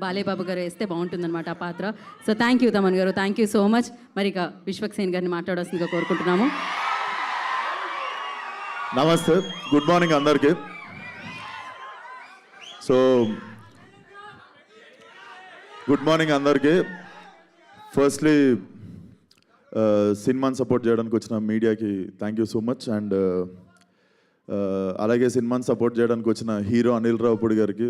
బాలేబాబు గారు వేస్తే బాగుంటుందన్నమాట ఆ పాత్ర. సో థ్యాంక్ యూ తమన్ గారు, థ్యాంక్ యూ సో మచ్. మరి ఇక విశ్వక్సేన్ గారిని మాట్లాడాల్సిందిగా కోరుకుంటున్నాము. నమస్తే, గుడ్ మార్నింగ్ అందరికీ. సో గుడ్ మార్నింగ్ అందరికీ. ఫస్ట్లీ సినిమాని సపోర్ట్ చేయడానికి వచ్చిన మీడియాకి thank you so much. And అలాగే సినిమాని సపోర్ట్ చేయడానికి వచ్చిన హీరో అనిల్ రావుపూడి గారికి,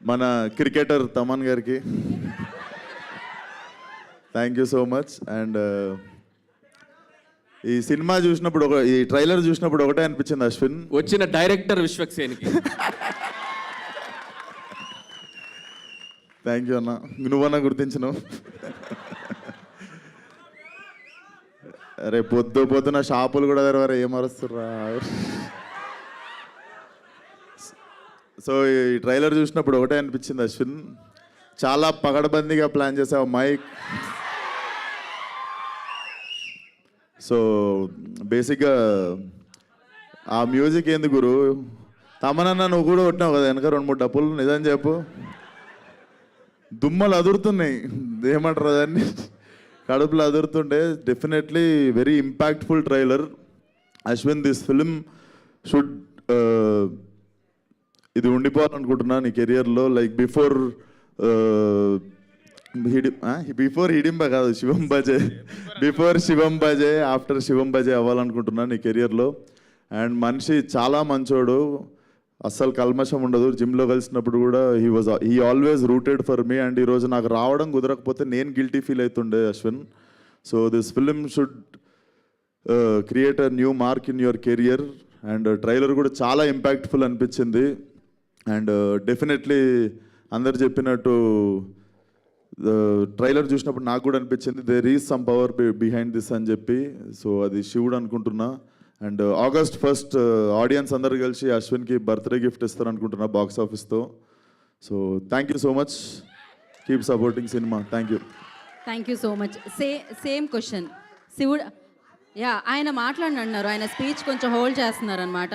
మన క్రికెటర్ తమన్ గారికి thank you so much. And ఈ సినిమా చూసినప్పుడు ఈ ట్రైలర్ చూసినప్పుడు ఒకటే అనిపించింది అశ్విన్, వచ్చిన డైరెక్టర్ విశ్వక్సేన్కి థ్యాంక్ యూ అన్న, నువ్వన్నా గుర్తించను. అరే పొద్దున షాపులు కూడా తెరవారు, ఏం అరుస్తుర్రా. సో ఈ ట్రైలర్ చూసినప్పుడు ఒకటే అనిపించింది అశ్విన్, చాలా పగడబందీగా ప్లాన్ చేసావు మైక్. సో బేసిక్గా ఆ మ్యూజిక్ ఏంది గురు, తమనన్న నువ్వు కూడా కొట్టినావు కదా వెనక 2-3 డప్పులు, నిజం చెప్పు. దుమ్మలు అదురుతున్నాయి, ఏమంటారు దాన్ని, కడుపులు అదురుతుండే. Definitely very impactful trailer. Ashwin, this film should ఇది ఉండిపోవాలనుకుంటున్నా నీ కెరియర్లో. లైక్ బిఫోర్ హిడింబ కాదు, శివం బజే, బిఫోర్ శివం బజే, ఆఫ్టర్ శివం బజే అవ్వాలనుకుంటున్నా నీ కెరియర్లో. అండ్ మనిషి చాలా మంచోడు, అస్సలు కల్మషం ఉండదు. జిమ్లో కలిసినప్పుడు కూడా he always rooted for me. And ఈరోజు నాకు రావడం కుదరకపోతే నేను గిల్టీ ఫీల్ అవుతుండే Ashwin. So this film should create a new mark in your career. And trailer కూడా చాలా ఇంపాక్ట్ఫుల్ అనిపించింది. అండ్ డెఫినెట్లీ అందరు చెప్పినట్టు ట్రైలర్ చూసినప్పుడు నాకు కూడా అనిపించింది there is some power behind this అని చెప్పి. సో అది శివుడు అనుకుంటున్నా. అండ్ August 1st ఆడియన్స్ అందరు కలిసి అశ్విన్కి బర్త్డే గిఫ్ట్ ఇస్తారు అనుకుంటున్నా బాక్స్ ఆఫీస్తో. So thank you so much, keep supporting cinema. Thank you. Thank you so much. Same question శివుడు, యా ఆయన మాట్లాడినారు, ఆయన స్పీచ్ కొంచెం హోల్డ్ చేస్తున్నారు అనమాట.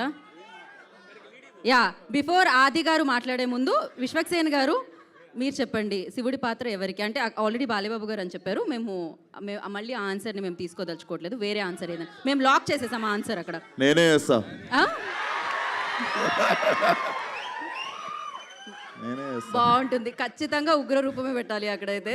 యా బిఫోర్ ఆది గారు మాట్లాడే ముందు విశ్వక్సేన్ గారు మీరు చెప్పండి, శివుడి పాత్ర ఎవరికి? అంటే ఆల్రెడీ బాలేబాబు గారు అని చెప్పారు. మేము మళ్ళీ ఆ ఆన్సర్ని మేము తీసుకోదలుచుకోవట్లేదు, వేరే ఆన్సర్ ఏదైనా మేము లాక్ చేసేసాం ఆ ఆన్సర్ అక్కడ. నేనే చేస్తా. బాగుంటుంది, ఖచ్చితంగా ఉగ్ర రూపమే పెట్టాలి అక్కడైతే.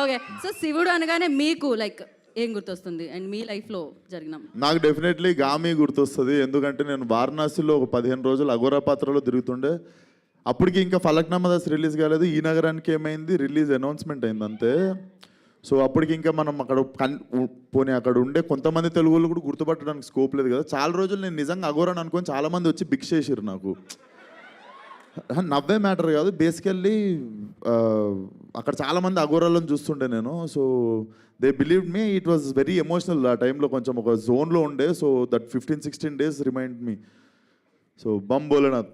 ఓకే, సో శివుడు అనగానే మీకు లైక్ ఏం గుర్తొస్తుంది? అండ్ మీ లైఫ్లో జరిగిన? నాకు డెఫినెట్లీ గామి గుర్తొస్తుంది. ఎందుకంటే నేను వారణాసిలో ఒక 15 రోజులు అఘోరా పాత్రలో తిరుగుతుండే. అప్పటికి ఇంకా ఫలక్నామా దాస్ రిలీజ్ కాలేదు. ఈ నగరానికి ఏమైంది, రిలీజ్ అనౌన్స్మెంట్ అయింది అంతే. సో అప్పటికి ఇంకా మనం అక్కడ పోనీ అక్కడ ఉండే కొంతమంది తెలుగు వాళ్ళు కూడా గుర్తుపట్టడానికి స్కోప్ లేదు కదా. చాలా రోజులు నేను నిజంగా అఘోరాని అనుకొని చాలామంది వచ్చి భిక్ష చేసారు నాకు. నవ్వే మ్యాటర్ కాదు, బేసికల్లీ అక్కడ చాలామంది అఘోరాలను చూస్తుండే నేను. So they believed me, it was very emotional. ఆ టైంలో కొంచెం ఒక జోన్లో ఉండే. So that 15-16 days remind me. So Bam Bholenath.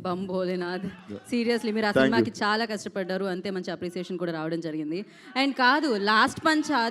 Bam Bholenath, seriously మీరు ఆ సినిమాకి చాలా కష్టపడ్డారు, అంతే మంచి అప్రిసియేషన్ కూడా రావడం జరిగింది. అండ్ కాదు, లాస్ట్ పంచ్ ఆది